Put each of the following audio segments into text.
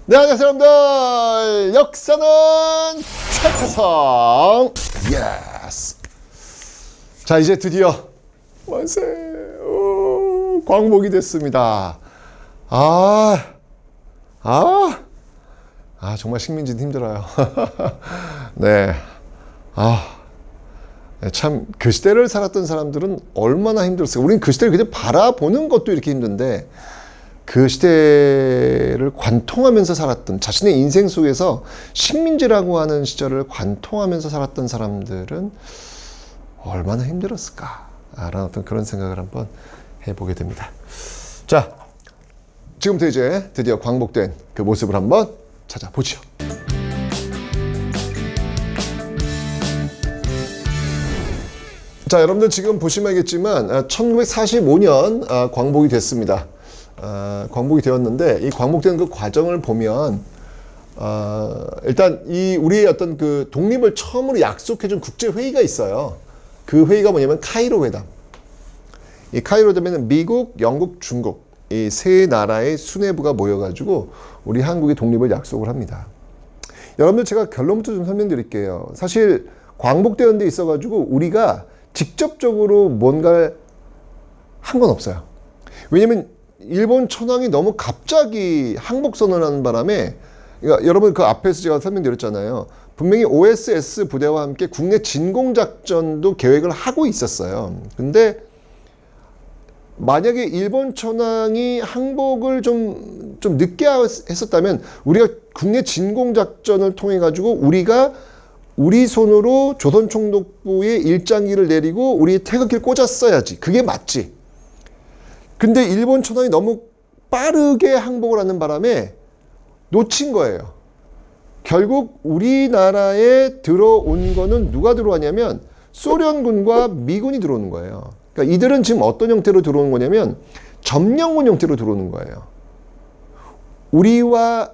네, 안녕하세요, 여러분들. 역사는 최태성. 예스. 자, 이제 드디어 만세. 광복이 됐습니다. 정말 식민지는 힘들어요. 네. 참, 그 시대를 살았던 사람들은 얼마나 힘들었어요. 우린 그 시대를 그냥 바라보는 것도 이렇게 힘든데, 그 시대를 관통하면서 살았던, 자신의 인생 속에서 식민지라고 하는 시절을 관통하면서 살았던 사람들은 얼마나 힘들었을까라는 어떤 그런 생각을 한번 해보게 됩니다. 자, 지금부터 이제 드디어 광복된 그 모습을 한번 찾아보죠. 자, 여러분들 지금 보시면 알겠지만 1945년 광복이 됐습니다. 광복이 되었는데, 이 광복되는 그 과정을 보면 일단 이 우리의 어떤 그 독립을 처음으로 약속해준 국제 회의가 있어요. 그 회의가 뭐냐면 카이로 회담. 이 카이로 회담에는 미국, 영국, 중국 이 세 나라의 수뇌부가 모여가지고 우리 한국의 독립을 약속을 합니다. 여러분들, 제가 결론부터 좀 설명드릴게요. 사실 광복되는 데 있어가지고 우리가 직접적으로 뭔가를 한 건 없어요. 왜냐면 일본 천황이 너무 갑자기 항복선언하는 바람에, 그러니까 여러분 그 앞에서 제가 설명드렸잖아요. 분명히 OSS 부대와 함께 국내 진공작전도 계획을 하고 있었어요. 근데 만약에 일본 천황이 항복을 좀 늦게 했었다면 우리가 국내 진공작전을 통해 가지고 우리가 우리 손으로 조선총독부에 일장기를 내리고 우리 태극기를 꽂았어야지. 그게 맞지. 근데 일본 천황이 너무 빠르게 항복을 하는 바람에 놓친 거예요. 결국 우리나라에 들어온 거는 누가 들어왔냐면 소련군과 미군이 들어오는 거예요. 그러니까 이들은 지금 어떤 형태로 들어오는 거냐면 점령군 형태로 들어오는 거예요. 우리와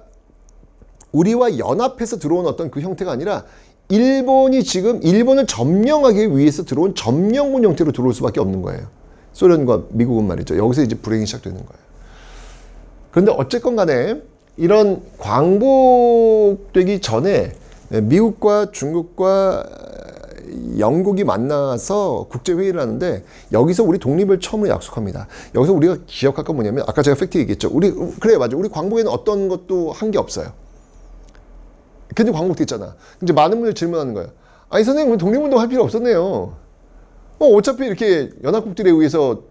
연합해서 들어온 어떤 그 형태가 아니라 일본이 지금 일본을 점령하기 위해서 들어온 점령군 형태로 들어올 수밖에 없는 거예요. 소련과 미국은 말이죠. 여기서 이제 불행이 시작되는 거예요. 그런데 어쨌건 간에 이런 광복되기 전에 미국과 중국과 영국이 만나서 국제회의를 하는데, 여기서 우리 독립을 처음으로 약속합니다. 여기서 우리가 기억할 건 뭐냐면, 아까 제가 팩트 얘기했죠. 그래, 맞아. 우리 광복에는 어떤 것도 한 게 없어요. 근데 광복됐잖아. 이제 많은 분들이 질문하는 거예요. 아니, 선생님, 우리 독립운동 할 필요 없었네요. 어차피 이렇게 연합국들에 의해서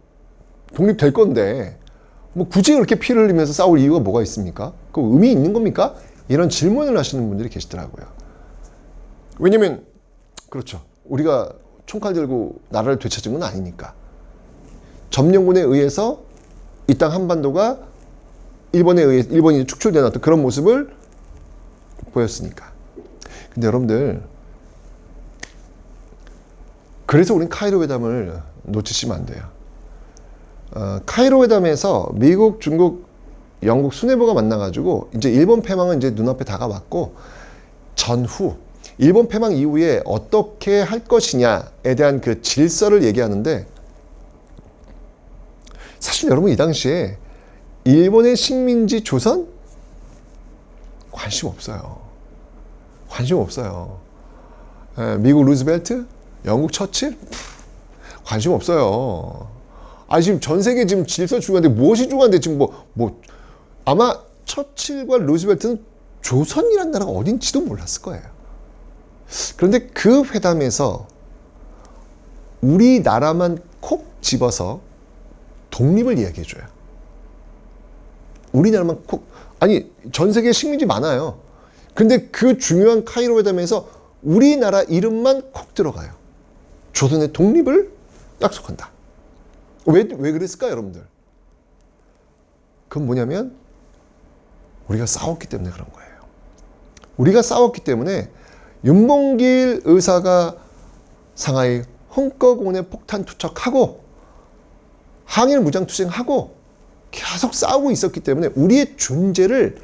독립될 건데, 뭐 굳이 그렇게 피를 흘리면서 싸울 이유가 뭐가 있습니까? 그 의미 있는 겁니까? 이런 질문을 하시는 분들이 계시더라고요. 왜냐면, 그렇죠. 우리가 총칼 들고 나라를 되찾은 건 아니니까. 점령군에 의해서 이 땅 한반도가 일본이 축출되는 어떤 그런 모습을 보였으니까. 근데 여러분들, 그래서 우린 카이로 회담을 놓치시면 안 돼요. 카이로 회담에서 미국, 중국, 영국 수뇌부가 만나가지고 이제 일본 패망은 이제 눈앞에 다가왔고, 전후 일본 패망 이후에 어떻게 할 것이냐에 대한 그 질서를 얘기하는데, 사실 여러분 이 당시에 일본의 식민지 조선 관심 없어요. 관심 없어요. 미국 루즈벨트, 영국 처칠 관심 없어요. 지금 전 세계 지금 질서 중요한데 무엇이 중요한데 지금 아마 처칠과 루즈벨트는 조선이라는 나라가 어딘지도 몰랐을 거예요. 그런데 그 회담에서 우리나라만 콕 집어서 독립을 이야기해줘요. 우리나라만 콕, 전 세계에 식민지 많아요. 근데 그 중요한 카이로 회담에서 우리나라 이름만 콕 들어가요. 조선의 독립을 약속한다. 왜 그랬을까, 여러분들? 그건 뭐냐면 우리가 싸웠기 때문에 그런 거예요. 우리가 싸웠기 때문에 윤봉길 의사가 상하이 홍커공원에 폭탄 투척하고 항일 무장투쟁하고 계속 싸우고 있었기 때문에 우리의 존재를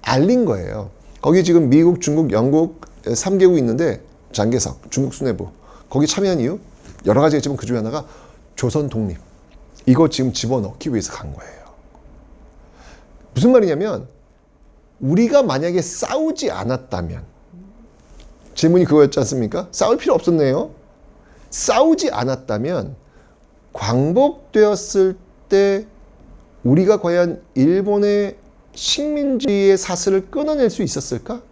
알린 거예요. 거기 지금 미국, 중국, 영국 3개국 있는데, 장개석, 중국 수뇌부, 거기 참여한 이유 여러 가지가 있지만 그 중에 하나가 조선 독립. 이거 지금 집어넣기 위해서 간 거예요. 무슨 말이냐면 우리가 만약에 싸우지 않았다면, 질문이 그거였지 않습니까? 싸울 필요 없었네요. 싸우지 않았다면 광복되었을 때 우리가 과연 일본의 식민지의 사슬을 끊어낼 수 있었을까?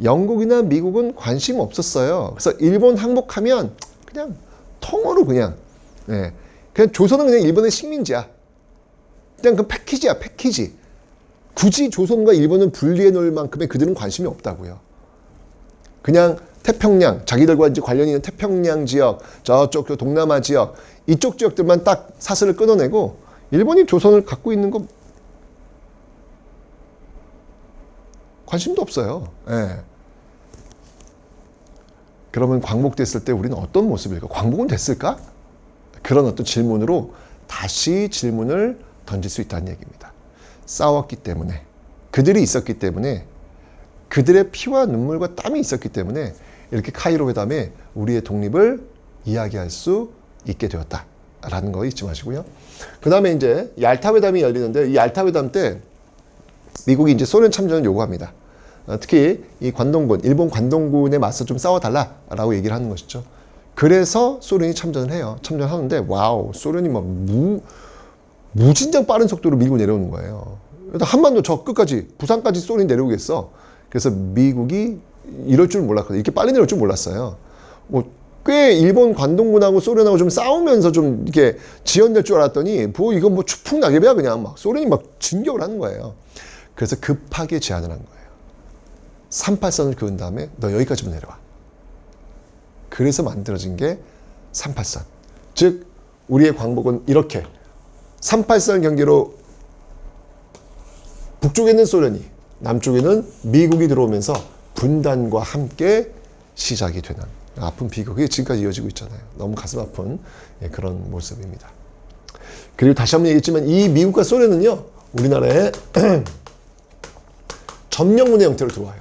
영국이나 미국은 관심 없었어요. 그래서 일본 항복하면 그냥 통으로 그냥 조선은 그냥 일본의 식민지야. 그냥 그 패키지야, 패키지. 굳이 조선과 일본은 분리해 놓을 만큼의 그들은 관심이 없다고요. 그냥 태평양, 자기들과 이제 관련이 있는 태평양 지역, 저쪽 그 동남아 지역, 이쪽 지역들만 딱 사슬을 끊어내고 일본이 조선을 갖고 있는 거 관심도 없어요. 예. 그러면 광복됐을 때 우리는 어떤 모습일까? 광복은 됐을까? 그런 어떤 질문으로 다시 질문을 던질 수 있다는 얘기입니다. 싸웠기 때문에, 그들이 있었기 때문에, 그들의 피와 눈물과 땀이 있었기 때문에 이렇게 카이로 회담에 우리의 독립을 이야기할 수 있게 되었다라는 거 잊지 마시고요. 그 다음에 이제 얄타 회담이 열리는데 이 얄타 회담 때 미국이 이제 소련 참전을 요구합니다. 특히 이 관동군, 일본 관동군에 맞서 좀 싸워달라라고 얘기를 하는 것이죠. 그래서 소련이 참전을 해요. 참전하는데 와우, 소련이 막 무진장 빠른 속도로 밀고 내려오는 거예요. 한반도 저 끝까지, 부산까지 소련이 내려오겠어. 그래서 미국이 이럴 줄 몰랐거든요. 이렇게 빨리 내려올 줄 몰랐어요. 꽤 일본 관동군하고 소련하고 좀 싸우면서 좀 이렇게 지연될 줄 알았더니 이건 추풍 낙엽이야 그냥 막 소련이 막 진격을 하는 거예요. 그래서 급하게 제안을 한 거예요. 38선을 그은 다음에 너 여기까지만 내려와. 그래서 만들어진 게 38선. 즉 우리의 광복은 이렇게 38선 경계로 북쪽에는 소련이, 남쪽에는 미국이 들어오면서 분단과 함께 시작이 되는 아픈 비극이 지금까지 이어지고 있잖아요. 너무 가슴 아픈 그런 모습입니다. 그리고 다시 한번 얘기했지만 이 미국과 소련은요, 우리나라에 점령군의 형태로 들어와요.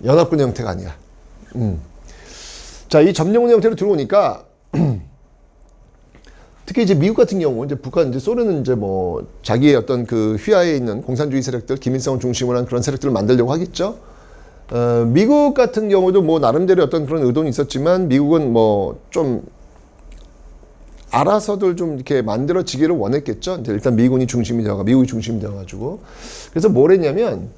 연합군의 형태가 아니야. 자, 이 점령군의 형태로 들어오니까 특히 이제 미국 같은 경우, 이제 북한, 이제 소련은 이제 자기의 어떤 그 휘하에 있는 공산주의 세력들, 김일성을 중심으로 한 그런 세력들을 만들려고 하겠죠. 미국 같은 경우도 나름대로 어떤 그런 의도는 있었지만, 미국은 좀 알아서들 좀 이렇게 만들어지기를 원했겠죠. 일단 미국이 중심이 되어가지고. 그래서 뭘 했냐면,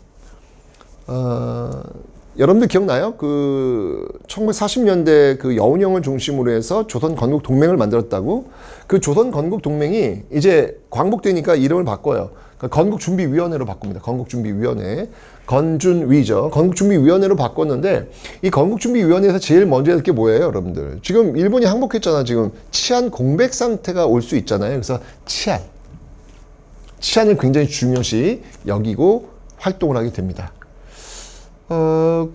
여러분들 기억나요? 1940년대 그 여운형을 중심으로 해서 조선 건국 동맹을 만들었다고? 그 조선 건국 동맹이 이제 광복되니까 이름을 바꿔요. 그러니까 건국준비위원회로 바꿉니다. 건국준비위원회. 건준위죠. 건국준비위원회로 바꿨는데 이 건국준비위원회에서 제일 먼저 할 게 뭐예요, 여러분들? 지금 일본이 항복했잖아. 지금 치안 공백 상태가 올 수 있잖아요. 그래서 치안을 굉장히 중요시 여기고 활동을 하게 됩니다.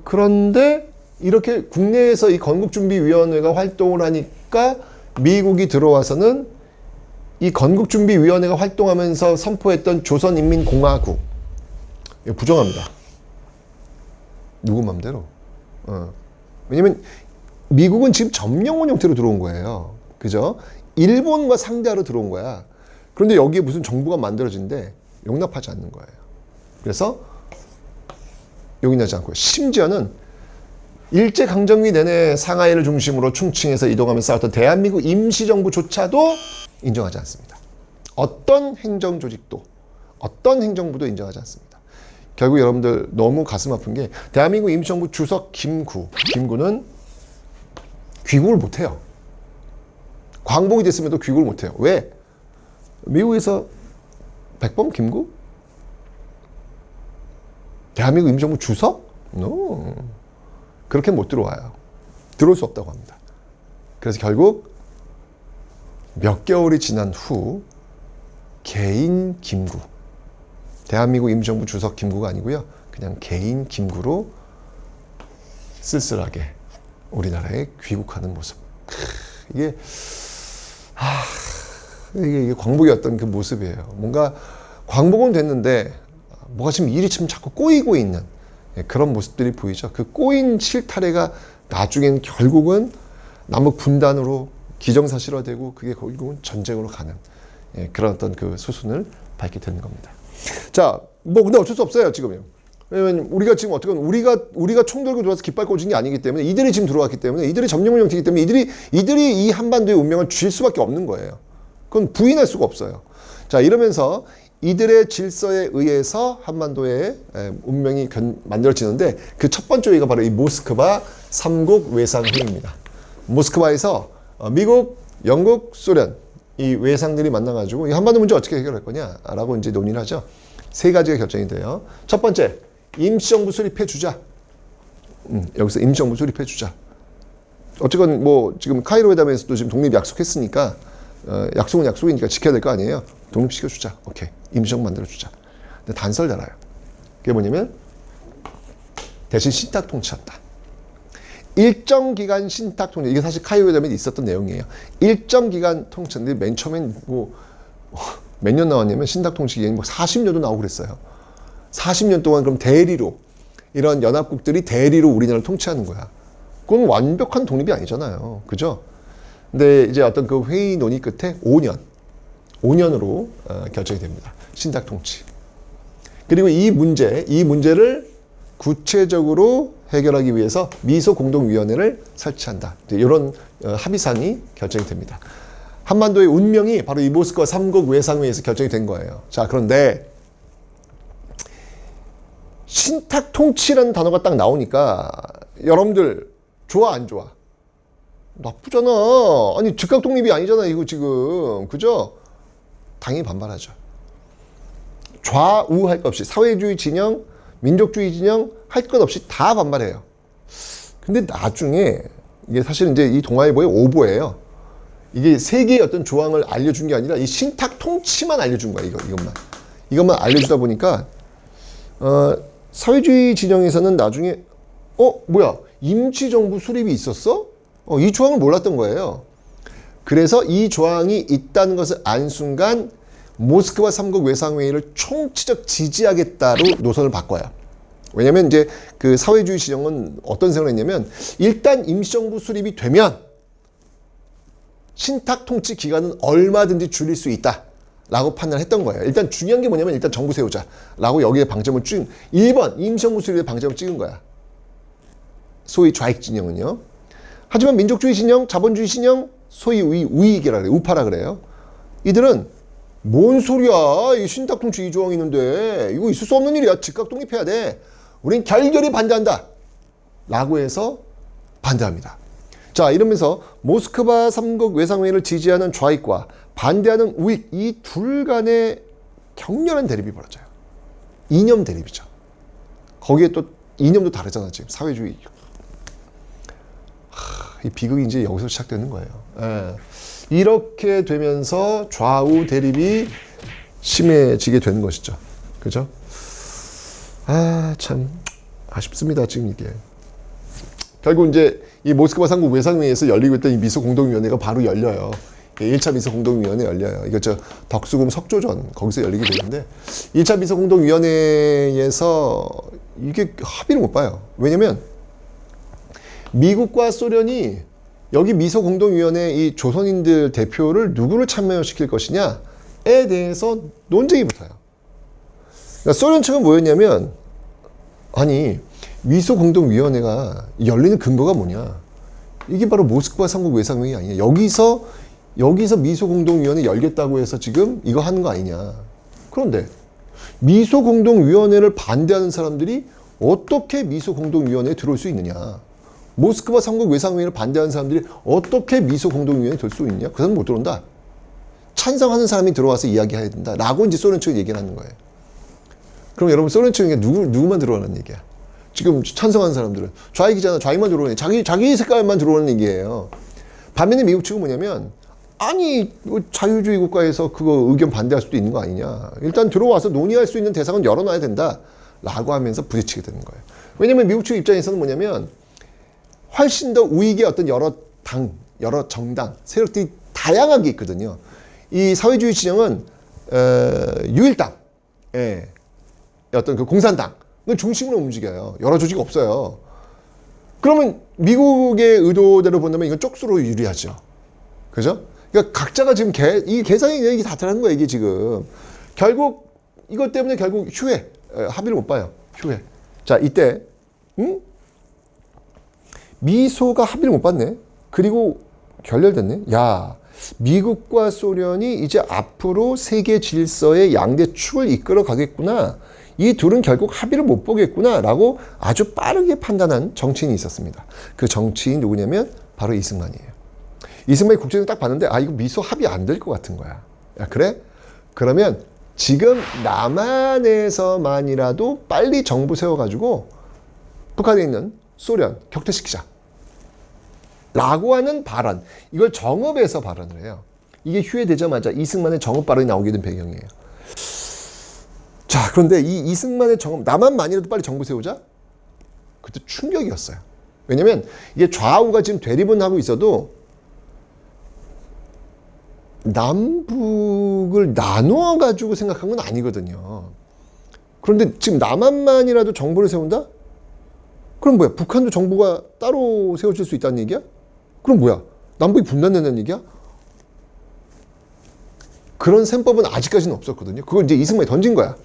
그런데 이렇게 국내에서 이 건국준비위원회가 활동을 하니까 미국이 들어와서는 이 건국준비위원회가 활동하면서 선포했던 조선인민공화국 이거 부정합니다. 누구 맘대로. 왜냐면 미국은 지금 점령군 형태로 들어온 거예요. 그죠? 일본과 상대하러 들어온 거야. 그런데 여기에 무슨 정부가 만들어진데 용납하지 않는 거예요. 그래서 용인하지 않고요. 심지어는 일제강점기 내내 상하이를 중심으로 충칭에서 이동하면서 싸웠던 대한민국 임시정부조차도 인정하지 않습니다. 어떤 행정조직도, 어떤 행정부도 인정하지 않습니다. 결국 여러분들 너무 가슴 아픈 게 대한민국 임시정부 주석 김구는 귀국을 못해요. 광복이 됐음에도 귀국을 못해요. 왜? 미국에서 백범 김구? 대한민국 임시정부 주석? No. 그렇게 못 들어와요. 들어올 수 없다고 합니다. 그래서 결국 몇 개월이 지난 후 개인 김구, 대한민국 임시정부 주석 김구가 아니고요. 그냥 개인 김구로 쓸쓸하게 우리나라에 귀국하는 모습. 이게 광복의 어떤 그 모습이에요. 뭔가 광복은 됐는데 뭐가 지금 일이 참 자꾸 꼬이고 있는 그런 모습들이 보이죠. 그 꼬인 실타래가 나중엔 결국은 남북 분단으로 기정사실화되고 그게 결국은 전쟁으로 가는 그런 어떤 그 수순을 밟게 되는 겁니다. 자, 뭐 근데 어쩔 수 없어요 지금요. 왜냐면 우리가 지금 어떻게 우리가 총 들고 들어와서 깃발 꽂은 게 아니기 때문에 이들이 지금 들어왔기 때문에 이들이 점령을 형태이기 때문에 이들이 이 한반도의 운명을 쥘 수밖에 없는 거예요. 그건 부인할 수가 없어요. 자 이러면서 이들의 질서에 의해서 한반도의 운명이 만들어지는데 그 첫 번째 회의가 바로 이 모스크바 3국 외상회의입니다. 모스크바에서 미국, 영국, 소련 이 외상들이 만나가지고 이 한반도 문제 어떻게 해결할 거냐라고 이제 논의를 하죠. 세 가지가 결정이 돼요. 첫 번째, 임시정부 수립해 주자. 여기서 임시정부 수립해 주자. 어쨌건 뭐 지금 카이로 회담에서도 지금 독립 약속했으니까 약속은 약속이니까 지켜야 될 거 아니에요. 독립시켜 주자. 오케이. 임시정부 만들어 주자. 근데 단서를 달아요. 그게 뭐냐면 대신 신탁 통치한다. 일정 기간 신탁 통치. 이게 사실 카이로 회담에 있었던 내용이에요. 일정 기간 통치인데 맨 처음엔 뭐 몇 년 나왔냐면 신탁 통치 기간이 뭐 40년도 나오고 그랬어요. 40년 동안 그럼 대리로 이런 연합국들이 대리로 우리나라를 통치하는 거야. 그건 완벽한 독립이 아니잖아요. 그죠? 근데 이제 어떤 그 회의 논의 끝에 5년으로 결정이 됩니다. 신탁 통치. 그리고 이 문제를 구체적으로 해결하기 위해서 미소 공동위원회를 설치한다. 이런 합의상이 결정이 됩니다. 한반도의 운명이 바로 이 모스크바 3국 외상회의에서 결정이 된 거예요. 자, 그런데 신탁 통치라는 단어가 딱 나오니까 여러분들 좋아 안 좋아? 나쁘잖아. 아니 즉각 독립이 아니잖아 이거 지금. 그죠? 당연히 반발하죠. 좌우 할 것 없이 사회주의 진영, 민족주의 진영 할 것 없이 다 반발해요. 근데 나중에 이게 사실 이제 이 동아일보의 오보예요. 이게 세 개의 어떤 조항을 알려준 게 아니라 이 신탁 통치만 알려준 거야. 이것만 알려주다 보니까 사회주의 진영에서는 나중에 뭐야 임시정부 수립이 있었어? 이 조항을 몰랐던 거예요. 그래서 이 조항이 있다는 것을 안 순간 모스크바 3국 외상회의를 총체적 지지하겠다로 노선을 바꿔요. 왜냐면 이제 그 사회주의 진영은 어떤 생각을 했냐면 일단 임시정부 수립이 되면 신탁 통치 기간은 얼마든지 줄일 수 있다 라고 판단을 했던 거예요. 일단 중요한 게 뭐냐면 일단 정부 세우자 라고 여기에 방점을 1번 임시정부 수립에 방점을 찍은 거야. 소위 좌익 진영은요. 하지만 민족주의 진영, 자본주의 진영, 소위 우익이라 그래요. 우파라 그래요. 이들은 뭔 소리야. 이 신탁 통치 이 조항이 있는데 이거 있을 수 없는 일이야. 즉각 독립해야 돼. 우린 결결히 반대한다. 라고 해서 반대합니다. 자, 이러면서 모스크바 3국 외상회의를 지지하는 좌익과 반대하는 우익 이 둘 간의 격렬한 대립이 벌어져요. 이념 대립이죠. 거기에 또 이념도 다르잖아 지금 사회주의. 이 비극이 이제 여기서 시작되는 거예요. 이렇게 되면서 좌우 대립이 심해지게 되는 것이죠. 그죠? 참 아쉽습니다 지금 이게. 결국 이제 이 모스크바 3국 외상회의에서 열리고 있던 이 미소 공동위원회가 바로 열려요. 1차 미소 공동위원회 열려요. 이거 덕수궁 석조전 거기서 열리게 되는데 1차 미소 공동위원회에서 이게 합의를 못 봐요. 왜냐면 미국과 소련이 여기 미소 공동위원회 이 조선인들 대표를 누구를 참여시킬 것이냐에 대해서 논쟁이 붙어요. 그러니까 소련 측은 뭐였냐면 아니 미소 공동위원회가 열리는 근거가 뭐냐? 이게 바로 모스크바 3국 외상회의 아니냐? 여기서 미소 공동위원회 열겠다고 해서 지금 이거 하는 거 아니냐? 그런데 미소 공동위원회를 반대하는 사람들이 어떻게 미소 공동위원회에 들어올 수 있느냐? 모스크바 3국 외상회의를 반대하는 사람들이 어떻게 미소 공동위원회에 들 수 있냐? 그 사람 못 들어온다. 찬성하는 사람이 들어와서 이야기해야 된다. 라고 이제 소련 측이 얘기를 하는 거예요. 그럼 여러분 소련 측에 누구만 들어오는 얘기야? 지금 찬성하는 사람들은 좌익이잖아. 좌익만 들어오는 자기 색깔만 들어오는 얘기예요. 반면에 미국 측은 뭐냐면 아니 자유주의 국가에서 그거 의견 반대할 수도 있는 거 아니냐. 일단 들어와서 논의할 수 있는 대상은 열어놔야 된다. 라고 하면서 부딪히게 되는 거예요. 왜냐면 미국 측 입장에서는 뭐냐면 훨씬 더 우익의 어떤 여러 정당, 세력들이 다양하게 있거든요. 이 사회주의 진영은 유일당, 어떤 그 공산당을 중심으로 움직여요. 여러 조직 없어요. 그러면 미국의 의도대로 본다면 이건 쪽수로 유리하죠. 그죠? 그러니까 각자가 지금 이 계산이 이게 다 다른 거예요. 이게 지금 결국 이것 때문에 결국 휴회, 합의를 못 봐요. 휴해. 자, 이때 미소가 합의를 못 봤네. 그리고 결렬됐네. 야, 미국과 소련이 이제 앞으로 세계 질서의 양대 축을 이끌어 가겠구나. 이 둘은 결국 합의를 못 보겠구나 라고 아주 빠르게 판단한 정치인이 있었습니다. 그 정치인 누구냐면 바로 이승만이에요. 이승만이 국정을 딱 봤는데 이거 미소 합의 안 될 것 같은 거야. 야, 그래? 그러면 지금 남한에서만이라도 빨리 정부 세워가지고 북한에 있는 소련 격퇴시키자 라고 하는 발언. 이걸 정읍에서 발언을 해요. 이게 휴회되자마자 이승만의 정읍 발언이 나오게 된 배경이에요. 자, 그런데 이 이승만의 정읍, 남한만이라도 빨리 정부 세우자? 그때 충격이었어요. 왜냐면 이게 좌우가 지금 대립은 하고 있어도 남북을 나누어가지고 생각한 건 아니거든요. 그런데 지금 남한만이라도 정부를 세운다? 그럼 뭐야? 북한도 정부가 따로 세워질 수 있다는 얘기야? 그럼 뭐야? 남북이 분단된다는 얘기야? 그런 셈법은 아직까지는 없었거든요. 그걸 이제 이승만이 던진 거야.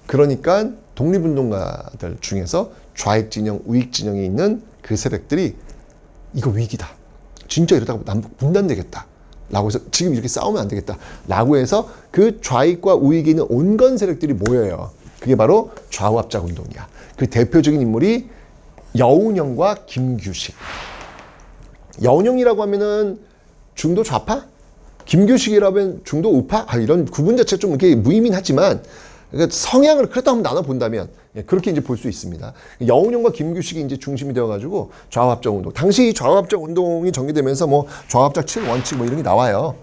그러니까 독립운동가들 중에서 좌익진영, 우익진영에 있는 그 세력들이 이거 위기다. 진짜 이러다가 남북 분단되겠다. 라고 해서 지금 이렇게 싸우면 안 되겠다. 라고 해서 그 좌익과 우익에 있는 온건 세력들이 모여요. 그게 바로 좌우합작 운동이야. 그 대표적인 인물이 여운형과 김규식. 여운형이라고 하면은 중도 좌파? 김규식이라고 하면 중도 우파? 이런 구분 자체가 좀 이렇게 무의미하지만 그러니까 성향을 그렇다 한번 나눠본다면 그렇게 이제 볼 수 있습니다. 여운형과 김규식이 이제 중심이 되어가지고 좌우합작 운동. 당시 좌우합작 운동이 전개되면서 뭐 좌우합작 7원칙 뭐 이런 게 나와요.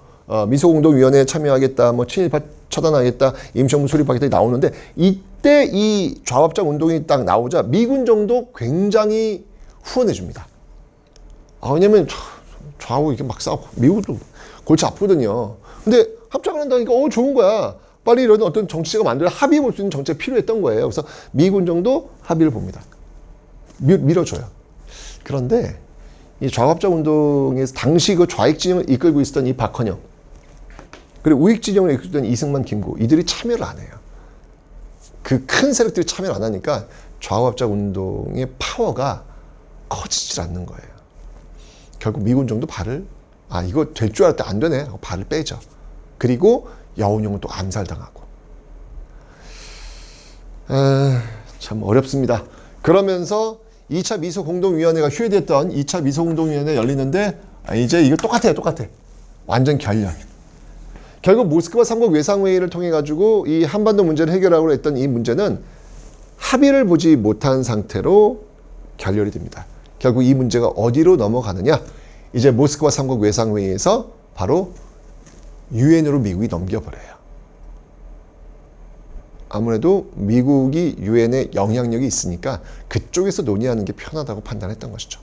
미소공동위원회에 참여하겠다, 뭐 친일파 처단하겠다, 임시정부 수립하겠다 나오는데 이때 이 좌우합작 운동이 딱 나오자 미군 정도 굉장히 후원해 줍니다. 왜냐면 좌우 이렇게 막 싸우고 미국도 골치 아프거든요. 근데 합작을 한다니까 좋은 거야. 빨리 이런 어떤 정치가 만들어 합의 볼 수 있는 정치가 필요했던 거예요. 그래서 미군 정도 합의를 봅니다. 밀어줘요. 그런데 이 좌우합작 운동에서 당시 그 좌익 진영을 이끌고 있었던 이 박헌영 그리고 우익 진영을 이끌던 이승만, 김구 이들이 참여를 안 해요. 그 큰 세력들이 참여를 안 하니까 좌우합작 운동의 파워가 커지질 않는 거예요. 결국 미군 정도 발을 이거 될 줄 알았는데 안 되네 하고 발을 빼죠. 그리고 여운형은 또 암살당하고. 참 어렵습니다. 그러면서 2차 미소공동위원회가 휴회됐던 2차 미소공동위원회 열리는데 이제 이거 똑같아. 완전 결렬. 결국 모스크바 3국 외상회의를 통해 가지고 이 한반도 문제를 해결하려고 했던 이 문제는 합의를 보지 못한 상태로 결렬이 됩니다. 결국 이 문제가 어디로 넘어가느냐? 이제 모스크바 3국 외상회의에서 바로 유엔으로 미국이 넘겨버려요. 아무래도 미국이 유엔에 영향력이 있으니까 그쪽에서 논의하는 게 편하다고 판단했던 것이죠.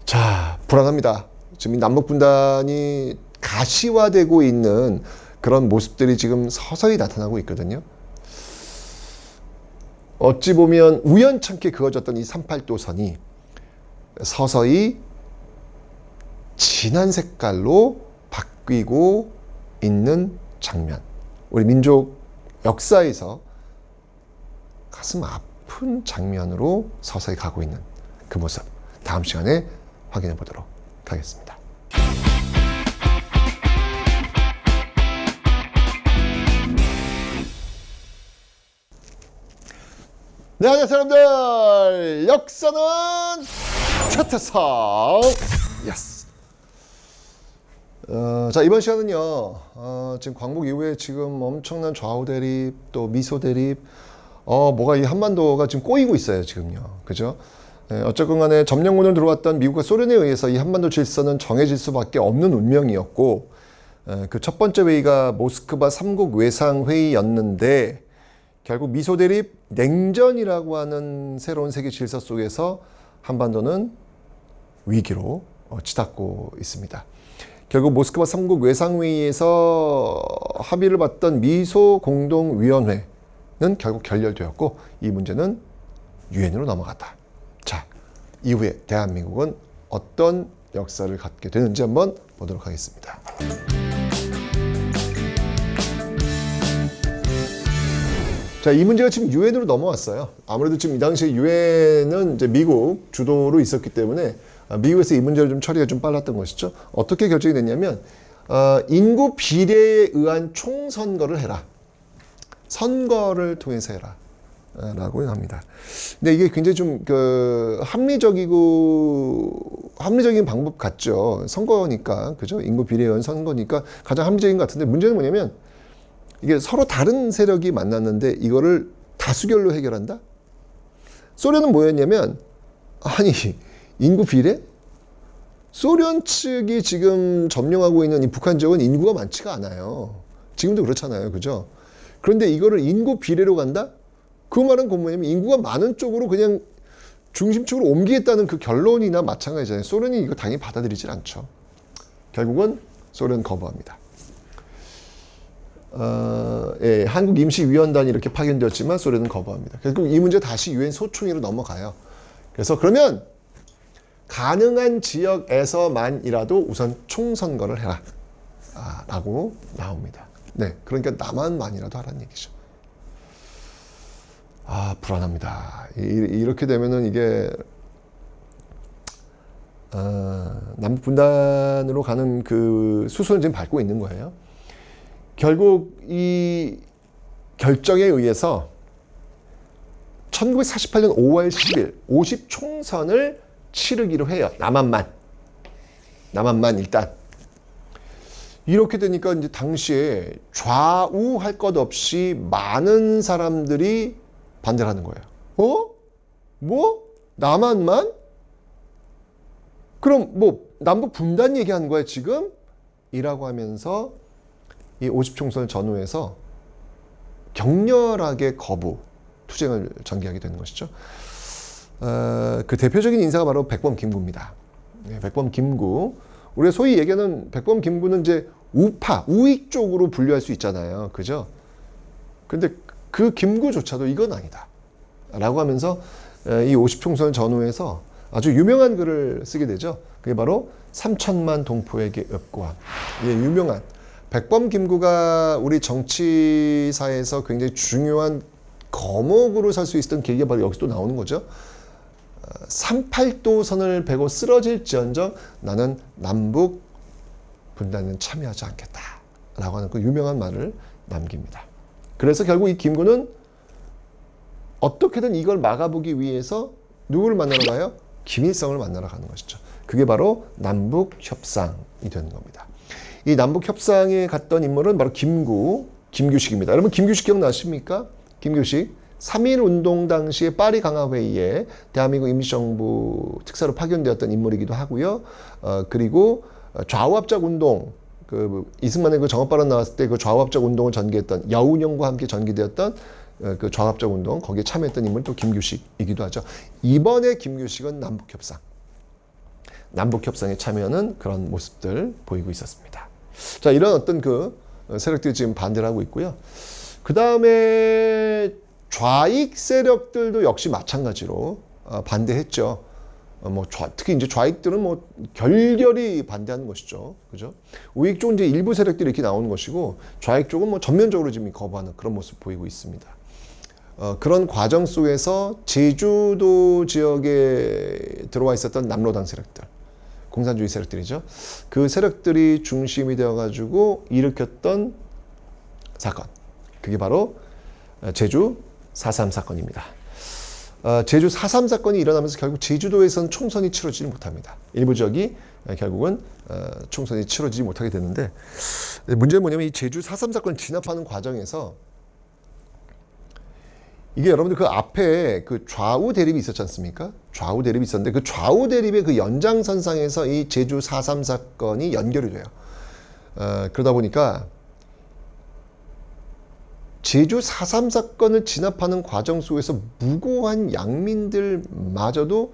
자, 불안합니다. 지금 남북 분단이 가시화되고 있는 그런 모습들이 지금 서서히 나타나고 있거든요. 어찌 보면 우연찮게 그어졌던 이 38도선이 서서히 진한 색깔로 바뀌고 있는 장면. 우리 민족 역사에서 가슴 아픈 장면으로 서서히 가고 있는 그 모습. 다음 시간에 확인해 보도록 하겠습니다. 네, 안녕하세요 여러분들. 역사는 최태성. 예스. 자, 이번 시간은요, 지금 광복 이후에 지금 엄청난 좌우 대립, 또 미소 대립, 뭐가 이 한반도가 지금 꼬이고 있어요, 지금요. 그죠? 어쨌건 간에 점령군을 들어왔던 미국과 소련에 의해서 이 한반도 질서는 정해질 수밖에 없는 운명이었고, 그 첫 번째 회의가 모스크바 3국 외상회의였는데, 결국 미소 대립, 냉전이라고 하는 새로운 세계 질서 속에서 한반도는 위기로 치닫고 있습니다. 결국 모스크바 3국 외상회의에서 합의를 봤던 미소공동위원회는 결국 결렬되었고 이 문제는 유엔으로 넘어갔다. 자, 이후에 대한민국은 어떤 역사를 갖게 되는지 한번 보도록 하겠습니다. 자, 이 문제가 지금 유엔으로 넘어왔어요. 아무래도 지금 이 당시에 유엔은 이제 미국 주도로 있었기 때문에 미국에서 이 문제를 좀 처리가 좀 빨랐던 것이죠. 어떻게 결정이 됐냐면 인구 비례에 의한 총선거를 해라. 선거를 통해서 해라. 라고 합니다. 근데 이게 굉장히 좀 합리적인 방법 같죠. 선거니까, 그죠? 인구 비례에 의한 선거니까 가장 합리적인 것 같은데, 문제는 뭐냐면 이게 서로 다른 세력이 만났는데 이거를 다수결로 해결한다? 소련은 뭐였냐면, 아니, 인구 비례? 소련 측이 지금 점령하고 있는 이 북한 지역은 인구가 많지가 않아요. 지금도 그렇잖아요. 그죠? 그런데 이거를 인구 비례로 간다? 그 말은 뭐냐면 인구가 많은 쪽으로 그냥 중심축으로 옮기겠다는 그 결론이나 마찬가지잖아요. 소련이 이거 당연히 받아들이질 않죠. 결국은 소련 거부합니다. 예, 한국 임시위원단이 이렇게 파견되었지만 소련은 거부합니다. 결국 이 문제 다시 유엔 소총위로 넘어가요. 그래서 그러면 가능한 지역에서만이라도 우선 총선거를 해라. 라고 나옵니다. 네, 그러니까 남한만이라도 하라는 얘기죠. 불안합니다. 이렇게 되면은 이게 남북 분단으로 가는 그 수순을 지금 밟고 있는 거예요. 결국 이 결정에 의해서 1948년 5월 10일 50총선을 치르기로 해요. 남한만 일단. 이렇게 되니까 이제 당시에 좌우할 것 없이 많은 사람들이 반대를 하는 거예요. 뭐? 남한만? 그럼 뭐 남북 분단 얘기하는 거야 지금? 이라고 하면서 이 50총선을 전후해서 격렬하게 거부, 투쟁을 전개하게 되는 것이죠. 그 대표적인 인사가 바로 백범 김구입니다. 네, 백범 김구. 우리가 소위 얘기하는 백범 김구는 이제 우파, 우익 쪽으로 분류할 수 있잖아요. 그죠? 근데 그 김구조차도 이건 아니다. 라고 하면서 이 50총선을 전후해서 아주 유명한 글을 쓰게 되죠. 그게 바로 3천만 동포에게 읍고함. 예, 유명한. 백범 김구가 우리 정치사에서 굉장히 중요한 거목으로 살 수 있었던 계기가 바로 여기서 또 나오는 거죠. 38도 선을 베고 쓰러질지언정 나는 남북 분단은 참여하지 않겠다. 라고 하는 그 유명한 말을 남깁니다. 그래서 결국 이 김구는 어떻게든 이걸 막아보기 위해서 누구를 만나러 가요? 김일성을 만나러 가는 것이죠. 그게 바로 남북협상이 되는 겁니다. 이 남북협상에 갔던 인물은 바로 김규식입니다. 여러분 김규식 기억나십니까? 김규식 3.1운동 당시에 파리 강화회의에 대한민국 임시정부 특사로 파견되었던 인물이기도 하고요. 그리고 좌우합작 운동, 이승만의 그 정업발언 나왔을 때 그 좌우합작 운동을 전개했던 여운형과 함께 전개되었던 그 좌우합작 운동, 거기에 참여했던 인물이 또 김규식이기도 하죠. 이번에 김규식은 남북협상에 참여하는 그런 모습들 보이고 있었습니다. 자, 이런 어떤 그 세력들이 지금 반대를 하고 있고요. 그 다음에 좌익 세력들도 역시 마찬가지로 반대했죠. 특히 이제 좌익들은 뭐 결결이 반대하는 것이죠. 그죠? 우익 쪽은 이제 일부 세력들이 이렇게 나오는 것이고, 좌익 쪽은 뭐 전면적으로 지금 거부하는 그런 모습 보이고 있습니다. 그런 과정 속에서 제주도 지역에 들어와 있었던 남로당 세력들, 공산주의 세력들이죠. 그 세력들이 중심이 되어가지고 일으켰던 사건. 그게 바로 제주 4.3 사건입니다. 제주 4.3 사건이 일어나면서 결국 제주도에서는 총선이 치러지지 못합니다. 일부 지역이 결국은 총선이 치러지지 못하게 되는데, 문제는 뭐냐면 이 제주 4.3 사건을 진압하는 과정에서 이게 여러분들 그 앞에 그 좌우 대립이 있었지 않습니까? 좌우 대립이 있었는데 그 좌우 대립의 그 연장선상에서 이 제주 4.3 사건이 연결이 돼요. 그러다 보니까 제주 4.3 사건을 진압하는 과정 속에서 무고한 양민들마저도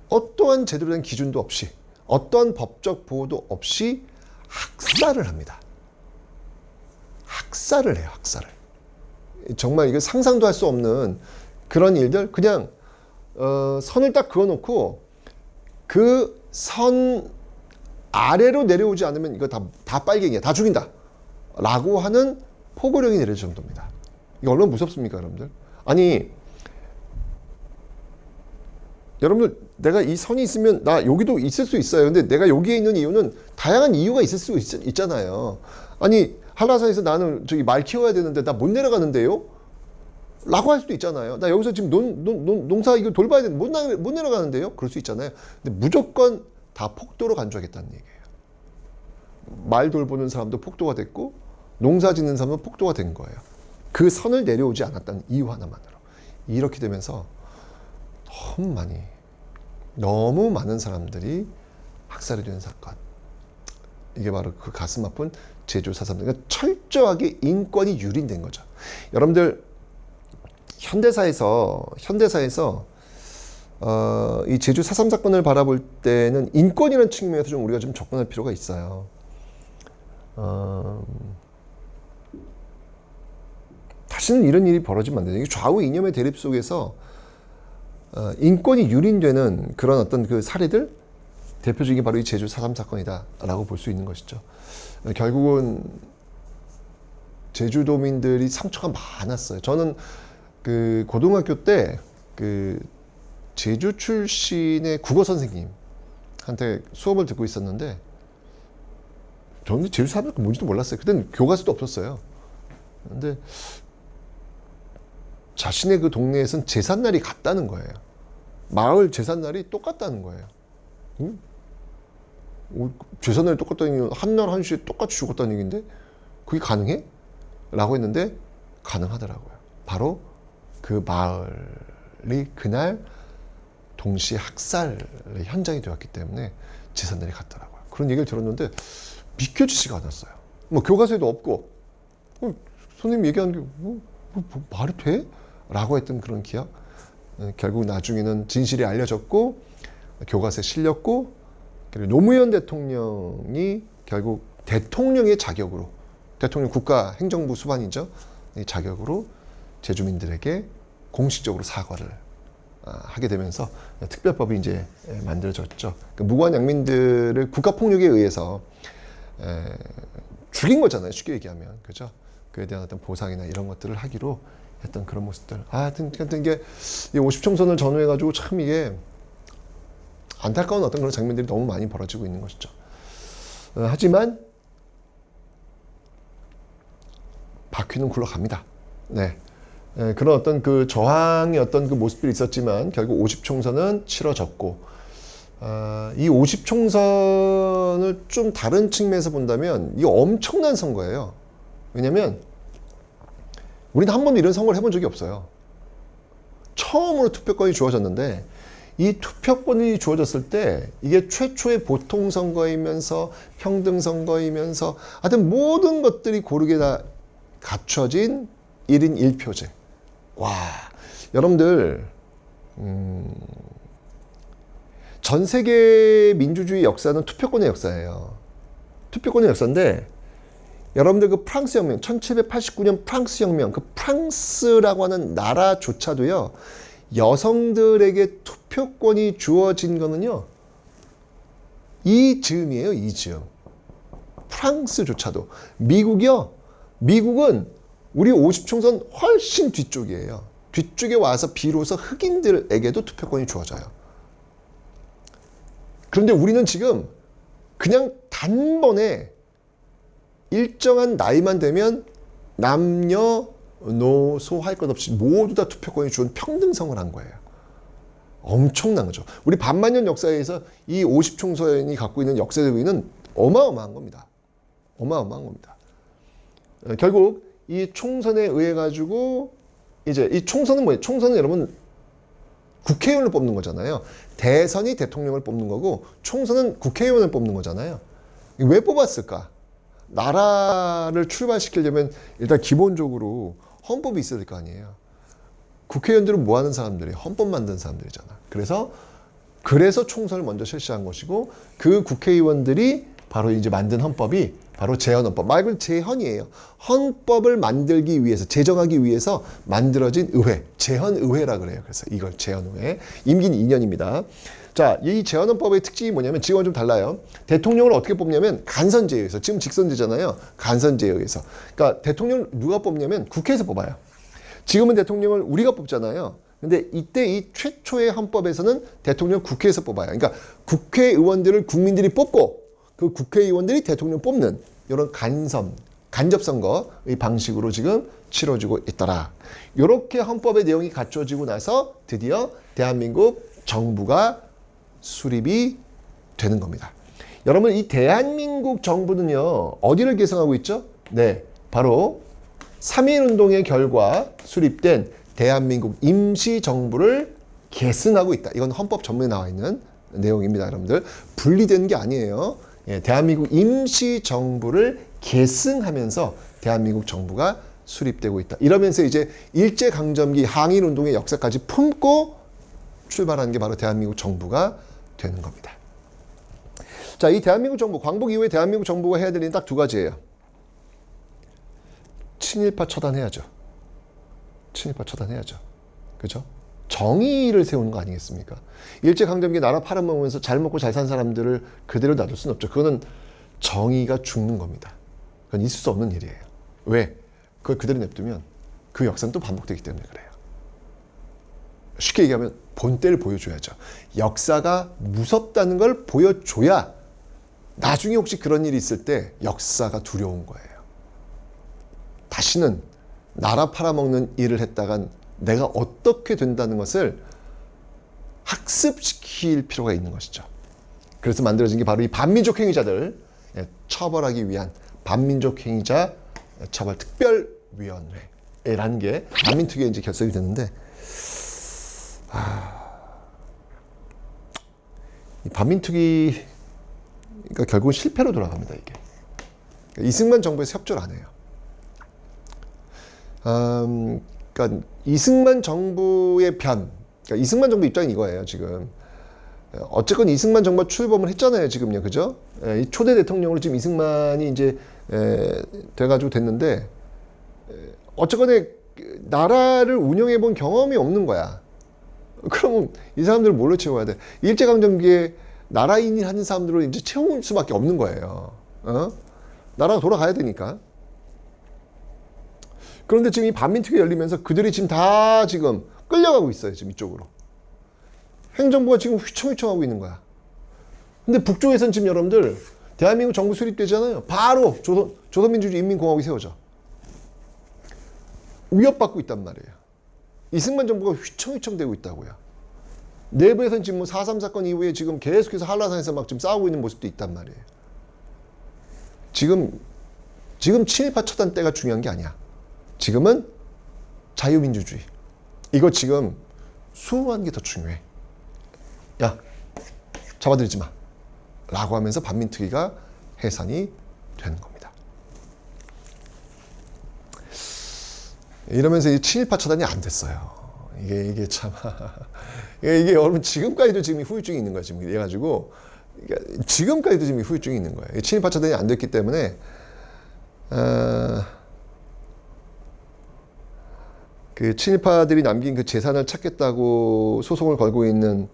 어떠한 제대로 된 기준도 없이, 어떠한 법적 보호도 없이 학살을 합니다. 학살을 해요, 학살을. 정말 이거 상상도 할 수 없는 그런 일들, 그냥 선을 딱 그어놓고 그 선 아래로 내려오지 않으면 이거 다 빨갱이야, 다 죽인다 라고 하는 포고령이 내려질 정도입니다. 이게 얼마나 무섭습니까, 여러분들? 아니, 여러분들, 내가 이 선이 있으면 나 여기도 있을 수 있어요. 근데 내가 여기에 있는 이유는 다양한 이유가 있을 수 있잖아요. 아니, 한라산에서 나는 저기 말 키워야 되는데 나 못 내려가는데요? 라고 할 수도 있잖아요. 나 여기서 지금 농사 이거 돌봐야 되는데 못 내려가는데요? 그럴 수 있잖아요. 근데 무조건 다 폭도로 간주하겠다는 얘기예요. 말 돌보는 사람도 폭도가 됐고 농사 짓는 사람도 폭도가 된 거예요. 그 선을 내려오지 않았다는 이유 하나만으로. 이렇게 되면서 너무 많은 사람들이 학살이 되는 사건. 이게 바로 그 가슴 아픈 제주 4.3. 그러니까 철저하게 인권이 유린된 거죠. 여러분들, 현대사에서 이 제주 4.3 사건을 바라볼 때는 인권이라는 측면에서 좀 우리가 좀 접근할 필요가 있어요. 다시는 이런 일이 벌어지면 안 돼요. 좌우 이념의 대립 속에서 인권이 유린되는 그런 어떤 그 사례들, 대표적인 바로 이 제주 4.3 사건이다라고 볼 수 있는 것이죠. 결국은 제주도민들이 상처가 많았어요. 저는 그 고등학교 때 그 제주 출신의 국어 선생님한테 수업을 듣고 있었는데, 저는 제주 사람이 뭔지도 몰랐어요. 그때는 교과서도 없었어요. 근데 자신의 그 동네에선 제삿날이 같다는 거예요. 마을 제삿날이 똑같다는 거예요. 응? 제삿날이 똑같다는 게 한날 한시에 똑같이 죽었다는 얘기인데 그게 가능해? 라고 했는데 가능하더라고요. 바로 그 마을이 그날 동시에 학살의 현장이 되었기 때문에 제삿날이 같더라고요. 그런 얘기를 들었는데 믿겨지지가 않았어요. 뭐 교과서에도 없고 선생님 얘기하는 게 말이 돼? 라고 했던 그런 기억. 결국 나중에는 진실이 알려졌고 교과서에 실렸고, 그리고 노무현 대통령이 결국 대통령의 자격으로, 대통령 국가 행정부 수반이죠, 이 자격으로 제주민들에게 공식적으로 사과를 하게 되면서 특별법이 이제 만들어졌죠. 그러니까 무고한 양민들을 국가폭력에 의해서 죽인 거잖아요, 쉽게 얘기하면. 그죠? 그에 대한 어떤 보상이나 이런 것들을 하기로 했던 그런 모습들. 하여튼 이게 50총선을 전후해가지고 참 이게 안타까운 어떤 그런 장면들이 너무 많이 벌어지고 있는 것이죠. 하지만 바퀴는 굴러갑니다. 네. 그런 어떤 그 저항의 어떤 그 모습들이 있었지만 결국 50총선은 치러졌고, 이 50총선을 좀 다른 측면에서 본다면 이게 엄청난 선거예요. 왜냐면 우리는 한 번도 이런 선거를 해본 적이 없어요. 처음으로 투표권이 주어졌는데, 이 투표권이 주어졌을 때 이게 최초의 보통선거이면서 평등선거이면서 하여튼 모든 것들이 고르게 다 갖춰진 1인 1표제. 와, 여러분들, 전 세계 민주주의 역사는 투표권의 역사예요. 투표권의 역사인데, 여러분들 그 프랑스 혁명, 1789년 프랑스 혁명, 그 프랑스라고 하는 나라조차도요, 여성들에게 투표권이 주어진 거는요, 이 즈음이에요, 이 즈음. 프랑스조차도. 미국이요, 미국은 우리 50총선 훨씬 뒤쪽이에요. 뒤쪽에 와서 비로소 흑인들에게도 투표권이 주어져요. 그런데 우리는 지금 그냥 단번에 일정한 나이만 되면 남녀노소 할 것 없이 모두 다 투표권이 주는 평등성을 한 거예요. 엄청난 거죠. 우리 반만년 역사에서 이 50총선이 갖고 있는 역사적 의미는 어마어마한 겁니다. 어마어마한 겁니다. 결국 이 총선에 의해 가지고 이제 이 총선은 뭐예요? 총선은 여러분 국회의원을 뽑는 거잖아요. 대선이 대통령을 뽑는 거고 총선은 국회의원을 뽑는 거잖아요. 왜 뽑았을까? 나라를 출발시키려면 일단 기본적으로 헌법이 있어야 될 거 아니에요. 국회의원들은 뭐 하는 사람들이에요? 헌법 만드는 사람들이잖아. 그래서 총선을 먼저 실시한 것이고, 그 국회의원들이 바로 이제 만든 헌법이 바로 제헌헌법. 말 그대로 제헌이에요. 헌법을 만들기 위해서, 제정하기 위해서 만들어진 의회. 제헌의회라 그래요. 그래서 이걸 제헌의회. 임기는 2년입니다. 자, 이 제헌헌법의 특징이 뭐냐면 지금은 좀 달라요. 대통령을 어떻게 뽑냐면 간선제에 의해서. 지금 직선제잖아요. 간선제에 의해서. 그러니까 대통령을 누가 뽑냐면 국회에서 뽑아요. 지금은 대통령을 우리가 뽑잖아요. 근데 이때 이 최초의 헌법에서는 대통령 국회에서 뽑아요. 그러니까 국회의원들을 국민들이 뽑고 그 국회의원들이 대통령 뽑는 이런 간접 선거의 방식으로 지금 치러지고 있더라. 이렇게 헌법의 내용이 갖춰지고 나서 드디어 대한민국 정부가 수립이 되는 겁니다. 여러분, 이 대한민국 정부는요, 어디를 계승하고 있죠? 네, 바로 3.1운동의 결과 수립된 대한민국 임시정부를 계승하고 있다. 이건 헌법 전문에 나와 있는 내용입니다, 여러분들. 분리되는 게 아니에요. 예, 대한민국 임시정부를 계승하면서 대한민국 정부가 수립되고 있다. 이러면서 이제 일제강점기 항일운동의 역사까지 품고 출발하는 게 바로 대한민국 정부가 되는 겁니다. 자, 이 대한민국 정부, 광복 이후에 대한민국 정부가 해야 될 일은 딱 두 가지예요. 친일파 처단해야죠. 친일파 처단해야죠. 그죠? 정의를 세우는 거 아니겠습니까? 일제강점기 나라 팔아먹으면서 잘 먹고 잘 산 사람들을 그대로 놔둘 수는 없죠. 그거는 정의가 죽는 겁니다. 그건 있을 수 없는 일이에요. 왜? 그걸 그대로 냅두면 그 역사는 또 반복되기 때문에 그래요. 쉽게 얘기하면 본때를 보여줘야죠. 역사가 무섭다는 걸 보여줘야 나중에 혹시 그런 일이 있을 때 역사가 두려운 거예요. 다시는 나라 팔아먹는 일을 했다간 내가 어떻게 된다는 것을 학습시킬 필요가 있는 것이죠. 그래서 만들어진 게 바로 이 반민족 행위자들 처벌하기 위한 반민족 행위자 처벌 특별위원회라는 게 반민특위에 이제 결성이 됐는데, 이 반민특위가 결국은 실패로 돌아갑니다. 이게 이승만 정부에서 협조를 안 해요. 그러니까 이승만 정부의 그러니까 이승만 정부 입장이 이거예요. 지금 어쨌건 이승만 정부가 출범을 했잖아요. 지금요, 그죠? 이 초대 대통령으로 지금 이승만이 이제 돼가지고 됐는데, 어쨌거나 나라를 운영해 본 경험이 없는 거야. 그러면 이 사람들을 뭘로 채워야 돼? 일제강점기에 나라인을 하는 사람들로 이제 채울 수밖에 없는 거예요. 나라가 돌아가야 되니까. 그런데 지금 이 반민특위 열리면서 그들이 지금 다 지금 끌려가고 있어요. 지금 이쪽으로. 행정부가 지금 휘청휘청하고 있는 거야. 근데 북쪽에서는 지금 여러분들 대한민국 정부 수립되잖아요. 바로 조선민주주의 인민공화국이 세워져. 위협받고 있단 말이에요. 이승만 정부가 휘청휘청 되고 있다고요. 내부에서는 지금 뭐 4.3 사건 이후에 지금 계속해서 한라산에서 막 지금 싸우고 있는 모습도 있단 말이에요. 지금 친일파 처단 때가 중요한 게 아니야. 지금은 자유민주주의. 이거 지금 수호하는 게 더 중요해. 야, 잡아들이지 마. 라고 하면서 반민특위가 해산이 되는 겁니다. 이러면서 이 친일파 처단이 안 됐어요. 이게 참. 이게 여러분 지금까지도 지금 후유증이 있는 거야. 지금 이래가지고. 지금까지도 지금 후유증이 있는 거예요. 친일파 처단이 안 됐기 때문에, 그 친일파들이 남긴 그 재산을 찾겠다고 소송을 걸고 있는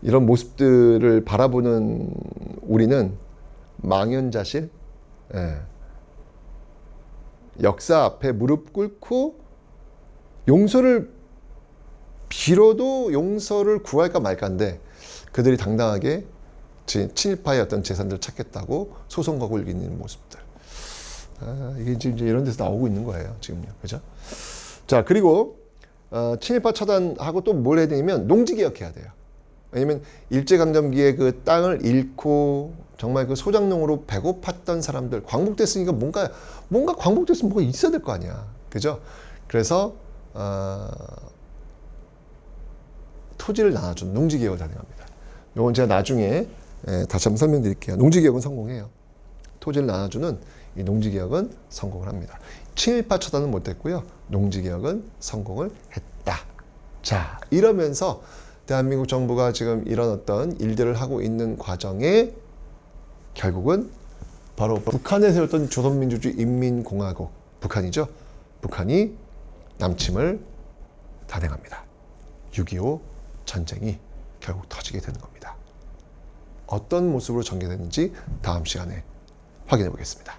이런 모습들을 바라보는 우리는 망연자실, 역사 앞에 무릎 꿇고 용서를 빌어도 용서를 구할까 말까인데, 그들이 당당하게 친일파의 어떤 재산들을 찾겠다고 소송 걸고 있는 모습들. 이게 이제 이런 데서 나오고 있는 거예요, 지금요. 그죠? 자, 그리고 친일파 처단하고 또 뭘 해야 되냐면 농지개혁해야 돼요. 왜냐면 일제강점기에 그 땅을 잃고 정말 그 소작농으로 배고팠던 사람들, 광복됐으니까 뭔가 광복됐으면 뭐가 있어야 될 거 아니야. 그죠? 그래서 토지를 나눠준 농지개혁을 단행합니다. 이건 제가 나중에 다시 한번 설명드릴게요. 농지개혁은 성공해요. 토지를 나눠주는 이 농지개혁은 성공을 합니다. 친일파 처단은 못했고요. 농지개혁은 성공을 했다. 자, 이러면서 대한민국 정부가 지금 이런 어떤 일들을 하고 있는 과정에 결국은 바로 북한에 세웠던 조선민주주의 인민공화국, 북한이죠. 북한이 남침을 단행합니다. 6.25 전쟁이 결국 터지게 되는 겁니다. 어떤 모습으로 전개되는지 다음 시간에 확인해 보겠습니다.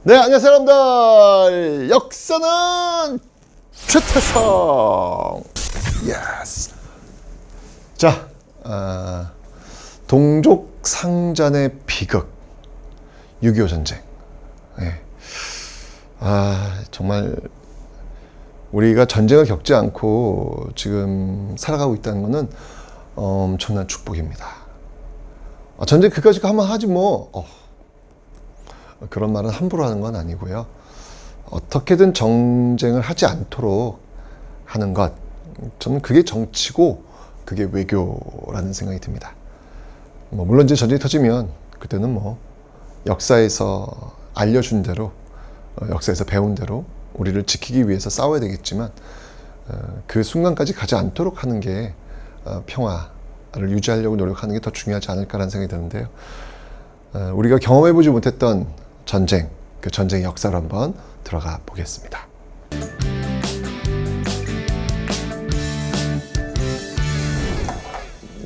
네, 안녕하세요, 여러분들. 역사는 최태성. 예스. 자, 동족 상잔의 비극, 6.25 전쟁. 네. 정말 우리가 전쟁을 겪지 않고 지금 살아가고 있다는 것은 엄청난 축복입니다. 전쟁 그까짓 거 한번 하지 뭐. 그런 말은 함부로 하는 건 아니고요. 어떻게든 정쟁을 하지 않도록 하는 것, 저는 그게 정치고 그게 외교라는 생각이 듭니다. 물론 이제 전쟁이 터지면 그때는 역사에서 알려준 대로, 역사에서 배운 대로 우리를 지키기 위해서 싸워야 되겠지만, 그 순간까지 가지 않도록 하는 게 평화를 유지하려고 노력하는 게 더 중요하지 않을까라는 생각이 드는데요. 우리가 경험해보지 못했던 전쟁, 그 전쟁의 역사로 한번 들어가 보겠습니다.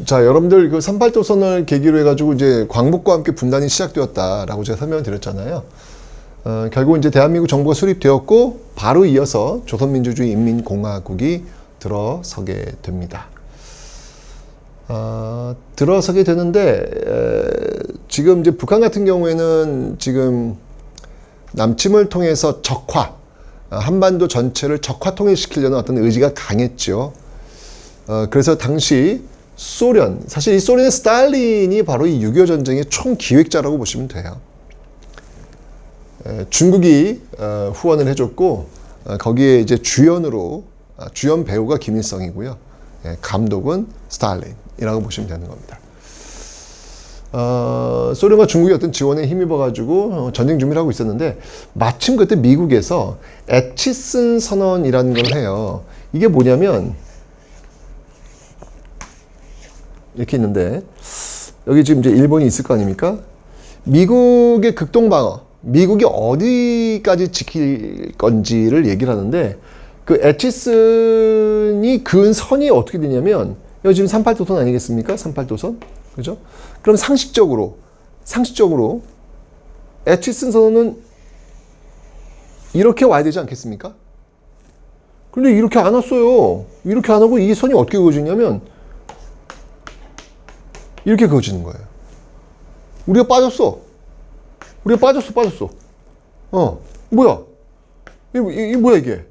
자, 여러분들 그 38도선을 계기로 해가지고 이제 광복과 함께 분단이 시작되었다라고 제가 설명을 드렸잖아요. 결국 이제 대한민국 정부가 수립되었고 바로 이어서 조선민주주의 인민공화국이 들어서게 됩니다. 들어서게 되는데 지금 이제 북한 같은 경우에는 지금 남침을 통해서 적화, 한반도 전체를 적화 통일시키려는 어떤 의지가 강했죠. 그래서 당시 소련, 사실 이 소련의 스탈린이 바로 이 6.25 전쟁의 총기획자라고 보시면 돼요. 중국이 후원을 해줬고 거기에 이제 주연 배우가 김일성이고요. 감독은 스탈린이라고 보시면 되는 겁니다. 소련과 중국의 어떤 지원에 힘입어가지고 전쟁 준비를 하고 있었는데 마침 그때 미국에서 애치슨 선언이라는 걸 해요. 이게 뭐냐면 이렇게 있는데 여기 지금 이제 일본이 있을 거 아닙니까? 미국의 극동방어, 미국이 어디까지 지킬 건지를 얘기를 하는데 그 애치슨이 그은 선이 어떻게 되냐면 여기 지금 38도선 아니겠습니까? 38도선. 그죠? 그럼 상식적으로 애치슨 선언은 이렇게 와야 되지 않겠습니까? 근데 이렇게 안 왔어요. 이렇게 안 하고 이 선이 어떻게 그어지냐면 이렇게 그어지는 거예요. 우리가 빠졌어. 뭐야? 이게 뭐야 이게?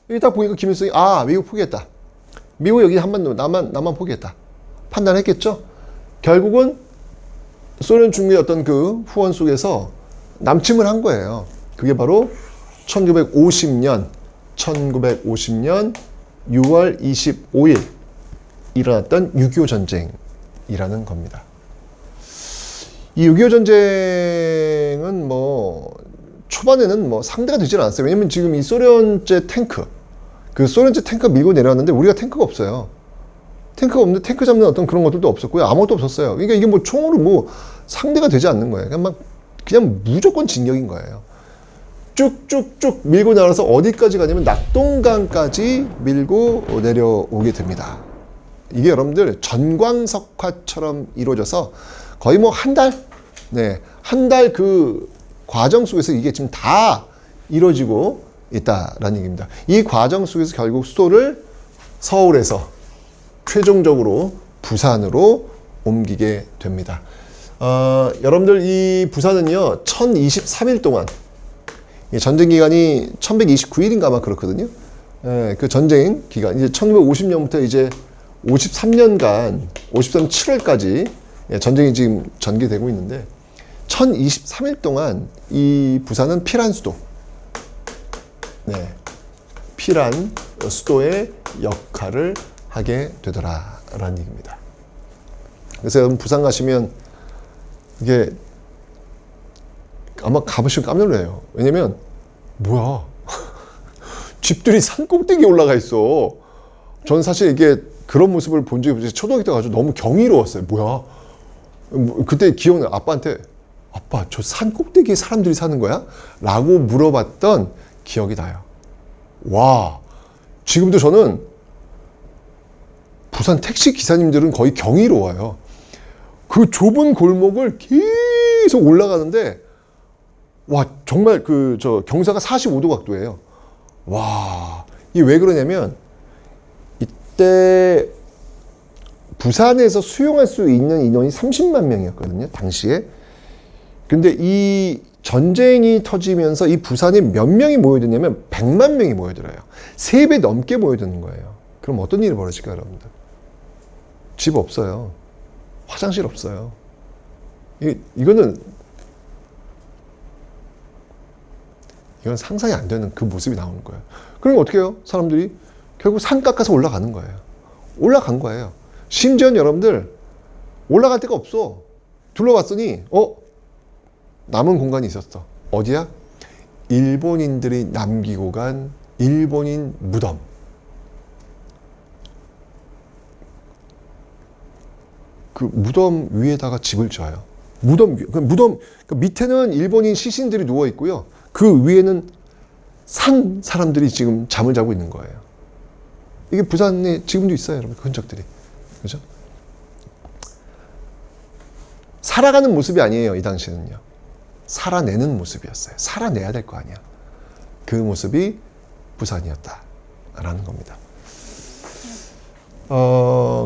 이게 딱 보니까 김일성이 미국 포기했다. 미국 여기 한반도 남만 포기했다. 판단했겠죠? 결국은 소련 중국의 어떤 그 후원 속에서 남침을 한 거예요. 그게 바로 1950년 6월 25일 일어났던 6.25 전쟁이라는 겁니다. 이 6.25 전쟁은 초반에는 상대가 되질 않았어요. 왜냐면 지금 이 소련제 탱크, 그 소련제 탱크가 밀고 내려왔는데 우리가 탱크가 없어요. 탱크가 없는데 탱크 잡는 어떤 그런 것들도 없었고요. 아무것도 없었어요. 그러니까 이게 총으로 상대가 되지 않는 거예요. 그냥 무조건 진격인 거예요. 쭉쭉쭉 밀고 내려서 어디까지 가냐면 낙동강까지 밀고 내려오게 됩니다. 이게 여러분들 전광석화처럼 이루어져서 거의 한 달? 네. 한 달 그 과정 속에서 이게 지금 다 이루어지고 있다라는 얘기입니다. 이 과정 속에서 결국 수도를 서울에서 최종적으로 부산으로 옮기게 됩니다. 여러분들 이 부산은요 1023일 동안 전쟁 기간이 1129일인가 아마 그렇거든요. 그 전쟁 기간 이제 1950년부터 이제 53년간 53년 7월까지 전쟁이 지금 전개되고 있는데 1023일 동안 이 부산은 피란 수도, 피란 수도의 역할을 하게 되더라라는 얘기입니다. 그래서 여러분 부산 가시면 이게 아마 가보시면 깜짝 놀라요. 왜냐면 뭐야 집들이 산 꼭대기에 올라가 있어. 저는 사실 이게 그런 모습을 본 적이 없어요. 초등학교 때 가지고 너무 경이로웠어요. 뭐야? 그때 기억나요. 아빠한테 아빠 저 산 꼭대기에 사람들이 사는 거야? 라고 물어봤던 기억이 나요. 와, 지금도 저는 부산 택시 기사님들은 거의 경이로워요. 그 좁은 골목을 계속 올라가는데 와, 정말 경사가 45도 각도예요. 와, 이게 왜 그러냐면, 이때 부산에서 수용할 수 있는 인원이 30만 명이었거든요, 당시에. 근데 이 전쟁이 터지면서 이 부산에 몇 명이 모여드냐면 100만 명이 모여들어요. 3배 넘게 모여드는 거예요. 그럼 어떤 일이 벌어질까요, 여러분들? 집 없어요. 화장실 없어요. 이건 상상이 안 되는 그 모습이 나오는 거예요. 그러면 어떻게 해요? 사람들이 결국 산 깎아서 올라가는 거예요. 올라간 거예요. 심지어 여러분들 올라갈 데가 없어. 둘러봤더니 남은 공간이 있었어. 어디야? 일본인들이 남기고 간 일본인 무덤. 그 무덤 위에다가 집을 지어요. 무덤 그 밑에는 일본인 시신들이 누워 있고요. 그 위에는 산 사람들이 지금 잠을 자고 있는 거예요. 이게 부산에 지금도 있어요, 여러분. 그 흔적들이. 그죠? 살아가는 모습이 아니에요, 이 당시에는요. 살아내는 모습이었어요. 살아내야 될 거 아니야. 그 모습이 부산이었다라는 겁니다.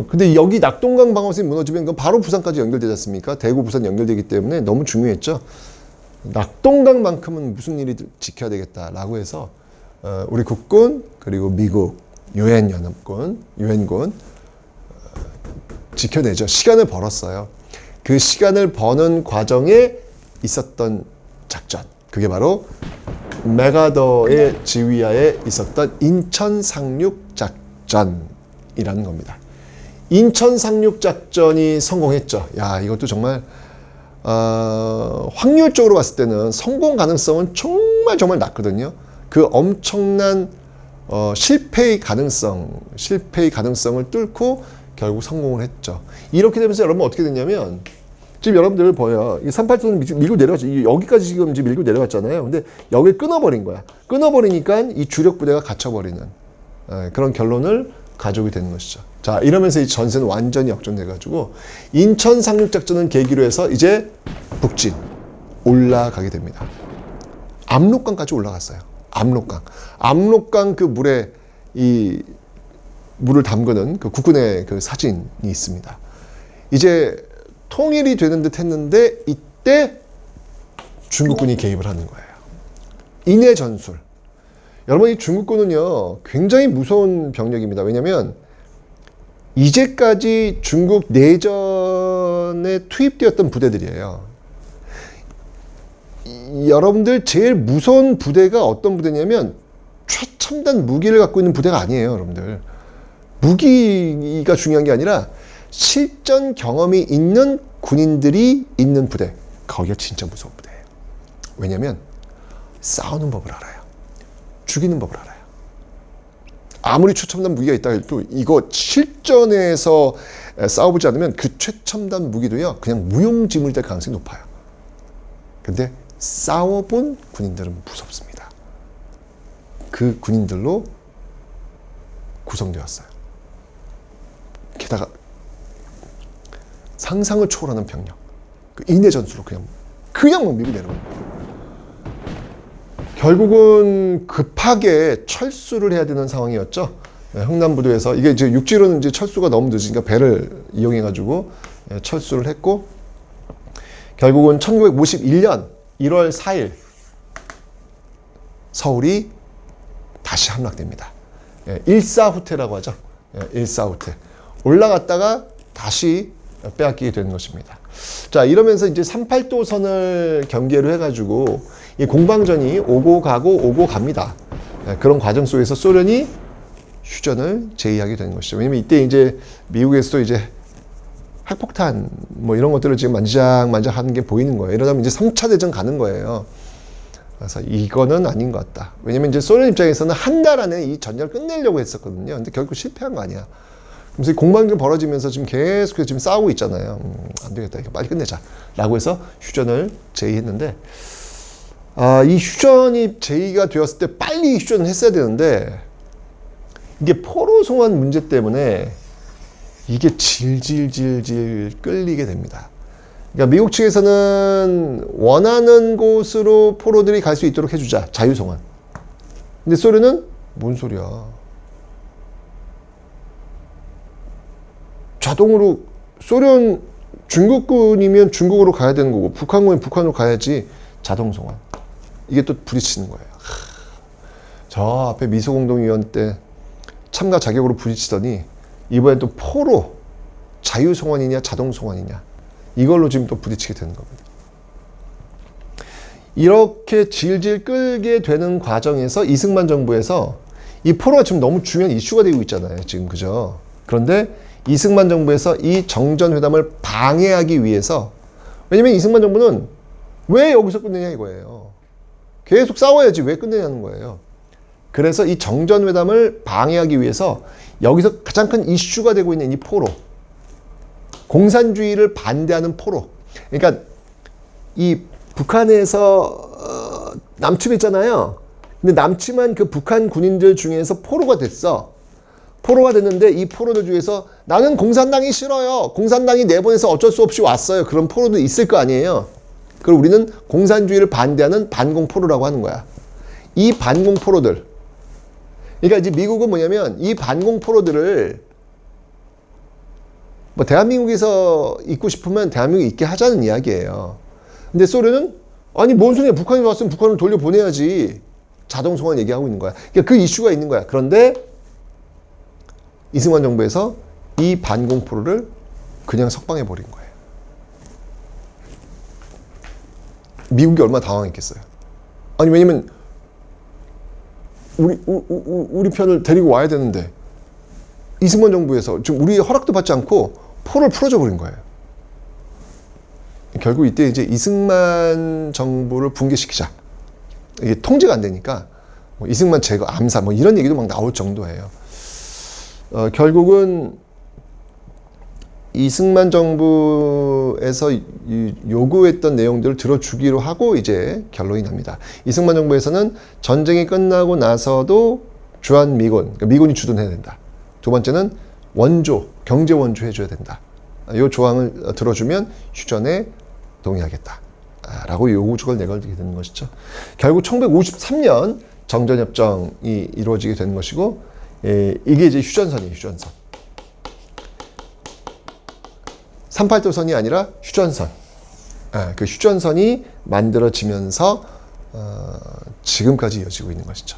근데 여기 낙동강 방어선이 무너지면 그건 바로 부산까지 연결되지 않습니까? 대구, 부산 연결되기 때문에 너무 중요했죠. 낙동강만큼은 무슨 일이 지켜야 되겠다라고 해서 우리 국군 그리고 미국 유엔군 지켜내죠. 시간을 벌었어요. 그 시간을 버는 과정에 있었던 작전, 그게 바로 맥아더의 지휘하에 있었던 인천 상륙 작전이라는 겁니다. 인천 상륙 작전이 성공했죠. 야, 이것도 정말 확률적으로 봤을 때는 성공 가능성은 정말 낮거든요. 그 엄청난 실패의 가능성을 뚫고 결국 성공을 했죠. 이렇게 되면서 여러분 어떻게 됐냐면, 지금 여러분들 보여. 이 38도는 밀고 내려갔죠. 여기까지 지금 밀고 내려갔잖아요. 근데 여기를 끊어버린 거야. 끊어버리니까 이 주력 부대가 갇혀버리는 그런 결론을 가져오게 되는 것이죠. 자, 이러면서 이 전세는 완전히 역전돼가지고 인천 상륙작전을 계기로 해서 이제 북진 올라가게 됩니다. 압록강까지 올라갔어요. 압록강 그 물에 이 물을 담그는 그 국군의 그 사진이 있습니다. 이제 통일이 되는 듯 했는데 이때 중국군이 개입을 하는 거예요. 인해 전술. 여러분, 이 중국군은요 굉장히 무서운 병력입니다. 왜냐하면 이제까지 중국 내전에 투입되었던 부대들이에요. 여러분들 제일 무서운 부대가 어떤 부대냐면 최첨단 무기를 갖고 있는 부대가 아니에요, 여러분들. 무기가 중요한 게 아니라 실전 경험이 있는 군인들이 있는 부대. 거기가 진짜 무서운 부대예요. 왜냐면 싸우는 법을 알아요. 죽이는 법을 알아요. 아무리 최첨단 무기가 있다 해도 이거 실전에서 싸워보지 않으면 그 최첨단 무기도요 그냥 무용지물이 될 가능성이 높아요. 근데 싸워본 군인들은 무섭습니다. 그 군인들로 구성되었어요. 게다가 상상을 초월하는 병력, 그 인해 전술로 그냥 막 밀고 내려오는 거예요. 결국은 급하게 철수를 해야 되는 상황이었죠. 흥남부두에서 이게 이제 육지로는 이제 철수가 너무 늦으니까 배를 이용해가지고 철수를 했고, 결국은 1951년 1월 4일 서울이 다시 함락됩니다. 일사후퇴라고 하죠. 일사후퇴. 올라갔다가 다시 빼앗기게 되는 것입니다. 자, 이러면서 이제 38도선을 경계로 해가지고 이 공방전이 오고 갑니다. 그런 과정 속에서 소련이 휴전을 제의하게 되는 것이죠. 왜냐면 이때 이제 미국에서도 이제 핵폭탄 뭐 이런 것들을 지금 만지작 하는 게 보이는 거예요. 이러다 보면 이제 3차 대전 가는 거예요. 그래서 이거는 아닌 것 같다. 왜냐면 이제 소련 입장에서는 한 달 안에 이 전쟁을 끝내려고 했었거든요. 근데 결국 실패한 거 아니야. 그래서 이 공방전 벌어지면서 지금 계속해서 지금 싸우고 있잖아요. 안 되겠다. 이거 빨리 끝내자. 라고 해서 휴전을 제의했는데, 이 휴전이 제의가 되었을 때 빨리 휴전을 했어야 되는데, 이게 포로 송환 문제 때문에 이게 질질 끌리게 됩니다. 그러니까 미국 측에서는 원하는 곳으로 포로들이 갈 수 있도록 해주자. 자유송환. 근데 소련은 뭔 소리야. 자동으로 소련 중국군이면 중국으로 가야 되는 거고 북한군이면 북한으로 가야지. 자동송환. 이게 또 부딪히는 거예요. 저 앞에 미소공동위원 때 참가 자격으로 부딪히더니 이번엔 또 포로 자유송환이냐 자동송환이냐 이걸로 지금 또 부딪히게 되는 겁니다. 이렇게 질질 끌게 되는 과정에서 이승만 정부에서 이 포로가 지금 너무 중요한 이슈가 되고 있잖아요. 지금 그죠? 그런데 이승만 정부에서 이 정전회담을 방해하기 위해서 왜냐면 이승만 정부는 왜 여기서 끝내냐 이거예요. 계속 싸워야지 왜 끝내냐는 거예요. 그래서 이 정전회담을 방해하기 위해서 여기서 가장 큰 이슈가 되고 있는 이 포로 공산주의를 반대하는 포로 그러니까 이 북한에서 남침했잖아요. 근데 남침한 그 북한 군인들 중에서 포로가 됐어. 포로가 됐는데 이 포로들 중에서 나는 공산당이 싫어요. 공산당이 내보내서 어쩔 수 없이 왔어요. 그런 포로도 있을 거 아니에요. 그리고 우리는 공산주의를 반대하는 반공포로라고 하는 거야. 이 반공포로들. 그러니까 이제 미국은 뭐냐면 이 반공포로들을 뭐 대한민국에서 있고 싶으면 대한민국에 있게 하자는 이야기예요. 근데 소련은 아니 뭔 소리야. 북한이 왔으면 북한을 돌려보내야지. 자동송환 얘기하고 있는 거야. 그러니까 그 이슈가 있는 거야. 그런데 이승만 정부에서 이 반공포로를 그냥 석방해 버린 거예요. 미국이 얼마나 당황했겠어요. 아니 왜냐면 우리 편을 데리고 와야 되는데 이승만 정부에서 지금 우리의 허락도 받지 않고 포로를 풀어줘 버린 거예요. 결국 이때 이제 이승만 정부를 붕괴시키자. 이게 통제가 안 되니까 뭐 이승만 제거, 암사 뭐 이런 얘기도 막 나올 정도예요. 결국은 이승만 정부에서 요구했던 내용들을 들어주기로 하고 이제 결론이 납니다. 이승만 정부에서는 전쟁이 끝나고 나서도 주한미군, 그러니까 미군이 주둔해야 된다. 두 번째는 원조, 경제 원조 해줘야 된다. 이 조항을 들어주면 휴전에 동의하겠다. 라고 요구조건을 내걸게 되는 것이죠. 결국 1953년 정전협정이 이루어지게 되는 것이고, 이게 이제 휴전선이에요, 휴전선. 38도선이 아니라 휴전선. 그 휴전선이 만들어지면서 지금까지 이어지고 있는 것이죠.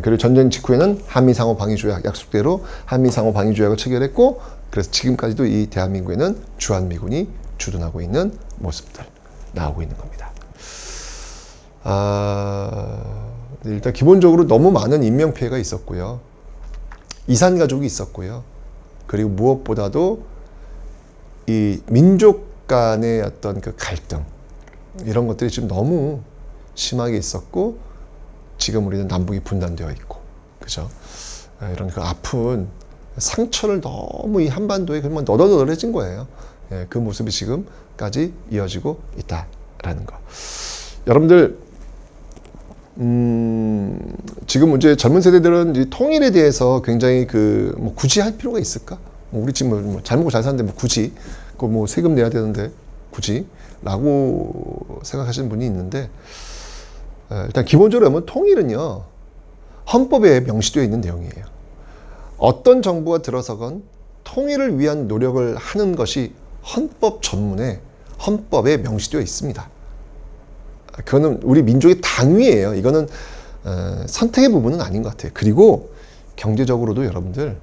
그리고 전쟁 직후에는 한미상호방위조약 약속대로 한미상호방위조약을 체결했고, 그래서 지금까지도 이 대한민국에는 주한미군이 주둔하고 있는 모습들 나오고 있는 겁니다. 일단 기본적으로 너무 많은 인명피해가 있었고요. 이산가족이 있었고요. 그리고 무엇보다도 이 민족 간의 어떤 그 갈등 이런 것들이 지금 너무 심하게 있었고 지금 우리는 남북이 분단되어 있고 그죠? 이런 그 아픈 상처를 너무 이 한반도에 그냥 너덜너덜해진 거예요. 그 모습이 지금까지 이어지고 있다라는 거. 여러분들 지금 이제 젊은 세대들은 이 통일에 대해서 굉장히 뭐 굳이 할 필요가 있을까? 우리 지금 뭐 잘 먹고 잘 사는데 뭐 굳이 그 뭐 세금 내야 되는데 굳이라고 생각하시는 분이 있는데 일단 기본적으로 보면 통일은요 헌법에 명시되어 있는 내용이에요. 어떤 정부가 들어서건 통일을 위한 노력을 하는 것이 헌법 전문에 헌법에 명시되어 있습니다. 그거는 우리 민족의 당위예요. 이거는 선택의 부분은 아닌 것 같아요. 그리고 경제적으로도 여러분들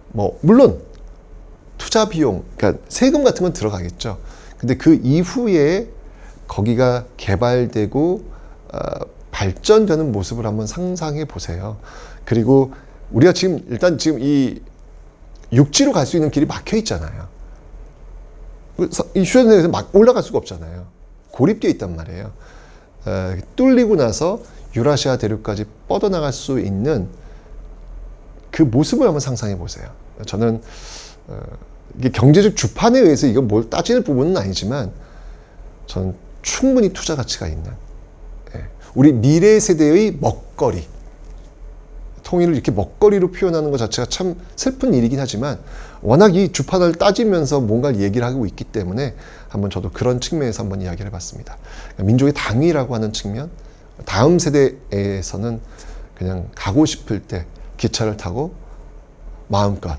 뭐 물론 투자 비용, 그러니까 세금 같은 건 들어가겠죠. 근데 그 이후에 거기가 개발되고 발전되는 모습을 한번 상상해 보세요. 그리고 우리가 지금 일단 지금 이 육지로 갈 수 있는 길이 막혀 있잖아요. 이 휴전선에서 막 올라갈 수가 없잖아요. 고립되어 있단 말이에요. 뚫리고 나서 유라시아 대륙까지 뻗어나갈 수 있는 그 모습을 한번 상상해 보세요. 저는 이게 경제적 주판에 의해서 이거 뭘 따지는 부분은 아니지만 저는 충분히 투자 가치가 있는 우리 미래 세대의 먹거리 통일을 이렇게 먹거리로 표현하는 것 자체가 참 슬픈 일이긴 하지만 워낙 이 주판을 따지면서 뭔가를 얘기를 하고 있기 때문에 한번 저도 그런 측면에서 한번 이야기를 해봤습니다. 민족의 당위라고 하는 측면, 다음 세대에서는 그냥 가고 싶을 때 기차를 타고 마음껏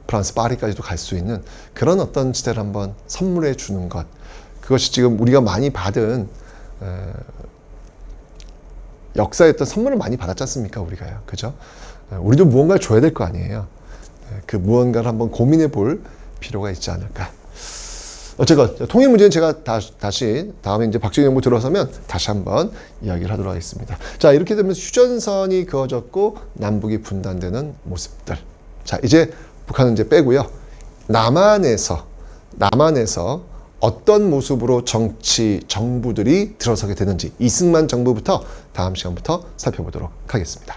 프랑스 파리까지도 갈 수 있는 그런 어떤 시대를 한번 선물해 주는 것, 그것이 지금 우리가 많이 받은 역사의 어떤 선물을 많이 받았지 않습니까? 우리가요. 그죠? 우리도 무언가를 줘야 될 거 아니에요. 그 무언가를 한번 고민해 볼 필요가 있지 않을까. 어쨌건 통일 문제는 제가 다시 다음에 이제 박정희 정부 들어서면 다시 한번 이야기를 하도록 하겠습니다. 자, 이렇게 되면 휴전선이 그어졌고 남북이 분단되는 모습들. 자, 이제 북한은 이제 빼고요. 남한에서 어떤 모습으로 정부들이 들어서게 되는지 이승만 정부부터 다음 시간부터 살펴보도록 하겠습니다.